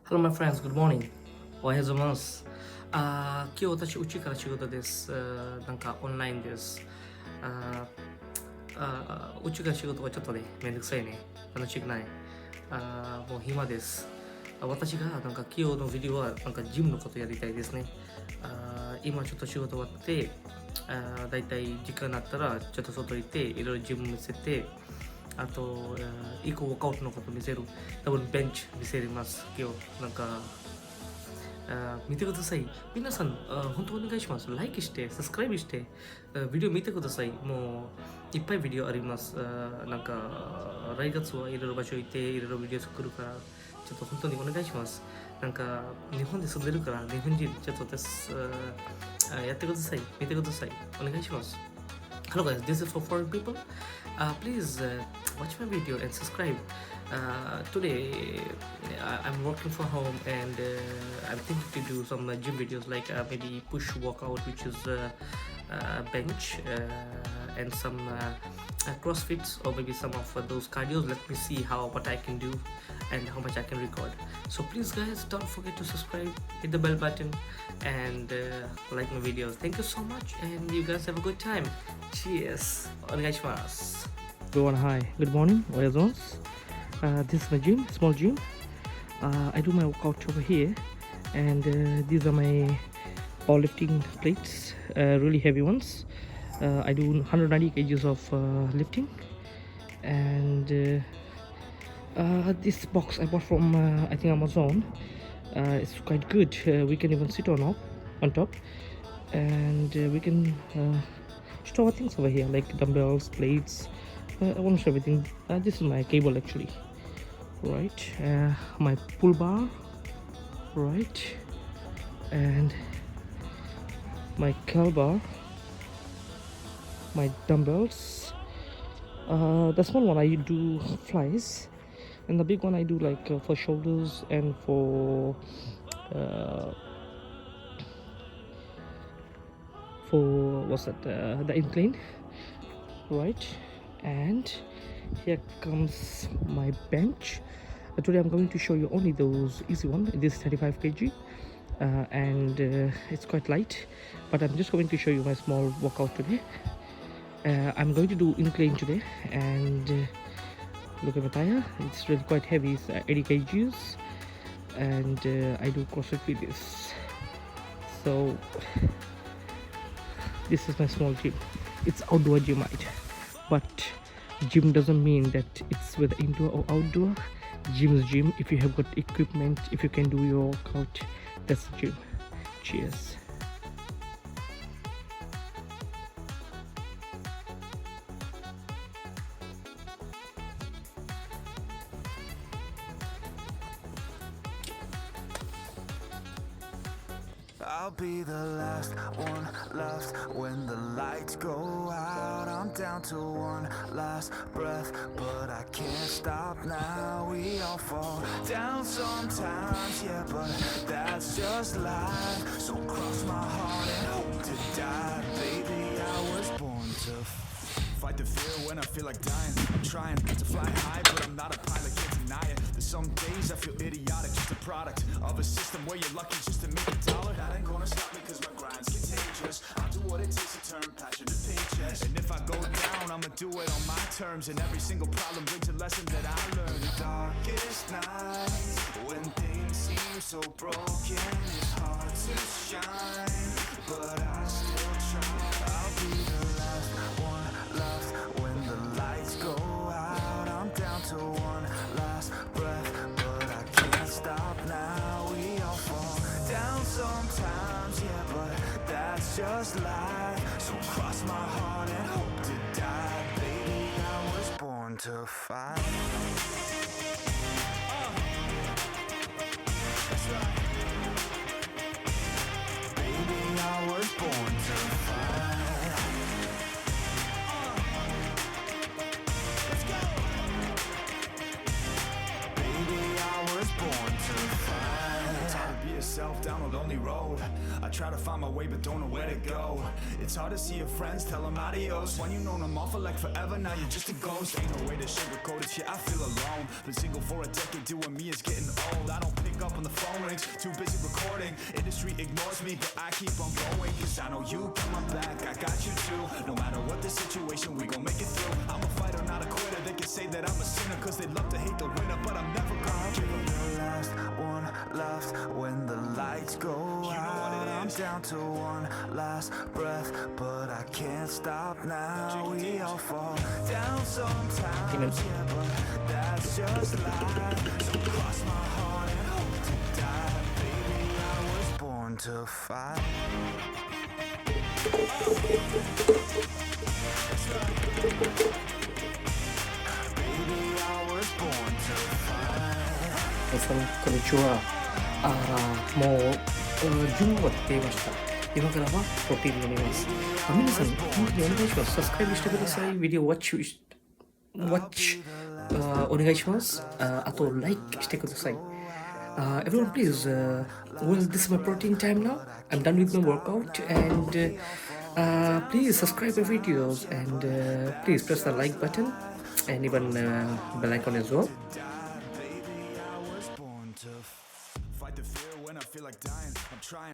Hello, my friends. Good morning. おはようございます。今日私、うちから仕事です。なんかオンラインです。うちから仕事はちょっとね、めんどくさいね。楽しくない。もう暇です。私がなんか今日のビデオはなんかジムのことやりたいですね。今ちょっと仕事終わって、だいたい時間になったらちょっと外行っていろいろジム見せて、あと、1個ワークアウトのこと見せる。多分ベンチ見せれます。今日、なんか、見てください。皆さん、本当お願いします。ライクして、サブスクライブして、ビデオ見てください。もう、いっぱいビデオあります。なんか、来月はいろいろ場所行って、いろいろビデオ作るから、ちょっと本当にお願いします。なんか、日本で住んでるから、日本人、ちょっとです、やってください。見てください。お願いします。Hello guys, this is for foreign people. Please watch my video and subscribe. Today I'm working from home and I'm thinking to do some gym videos like maybe push workout, which is bench and some crossfits or maybe some of those cardios. Let me see what I can do and how much I can record. So please guys, don't forget to subscribe, hit the bell button and like my videos. Thank you so much and you guys have a good time. Cheers. お願いします。Everyone, hi. Good morning. This is my gym, small gym. I do my workout over here, and these are my powerlifting plates, really heavy ones. I do 190 kgs of lifting, and this box I bought from I think Amazon. It's quite good. We can even sit on top, and we can store things over here like dumbbells, plates, almost everything. This is my cable actually, right? My pull bar, right? And my curl bar, my dumbbells. The small one I do flies, and the big one I do like for shoulders and for what's that? The incline, right? And here comes my bench. Today I'm going to show you only those easy one. This is 35 kg and it's quite light, but I'm just going to show you my small workout today. I'm going to do incline today, and look at my tire. It's really quite heavy. It's 80 kgs, and I do CrossFit with this. So this is my small gym. It's outdoor gym, right? But gym doesn't mean that it's whether indoor or outdoor. Gym is gym. If you have got equipment, if you can do your workout, that's the gym. Cheers. I'll be the last one left when the lights go out. I'm down to one last breath, but I can't stop now. We all fall down sometimes, yeah, but that's just life. So cross my heart and hope to die. Baby, I was born to fight the fear when I feel like dying. I'm trying to fly high, but I'm not a pilot, can't deny it. There's some days I feel idiotic, just a product of a system where you're lucky just to make a dollar. That ain't gonna stop me cause my grind's contagious. I'll do what it takes to turn passion to paychecks. And if I go down, I'ma do it on my terms. And every single problem brings a lesson that I learned. The darkest nights, when things seem so broken, it's hard to shine, but I still try. I'll be the last one left when the lights go out. I'm down to one last breath, but I can't stop now. We all fall down sometimes, yeah, but that's just life. So cross my heart and hope to die. Baby, I was born to fight. That's right. Baby, I was born to fight. Let's go. Baby, I was born to fight. It's hard to be yourself down a lonely road. I try to find my way but don't know where to go. It's hard to see your friends, tell them adios. When you known them all for like forever, now you're just a ghost. Ain't no way to sugarcoat it, yeah, I feel alone. Been single for a decade, doing me is getting old. I don't pick up on the phone too busy recording. Industry ignores me, but I keep on going, cause I know you got my back, I got you too. No matter what the situation, we gon' make it through. I'm a fighter, not a quitter. They can say that I'm a sinner, cause they love to hate the winner, but I'm never gonna give up. The last one left when the lights go out. I'm down to one last breath, but I can't stop now. We all fall down sometimes, yeah, but that's just life. So cross my heart and hope to die. Baby, I was born to fight. Baby, I was born to fight. 皆さんこんにちは。もう準備は出ました。今からはプロテイン飲みます。皆さん本当にお願いします。サブスクライブしてください。ビデオウォッチお願いします。あとライクしてください。Everyone, please. Well, this is my protein time now. I'm done with my workout, and please subscribe my videos and please press the like button and even bell icon as well. Baby, I was born to fight the fear when I feel like dying. I'm trying.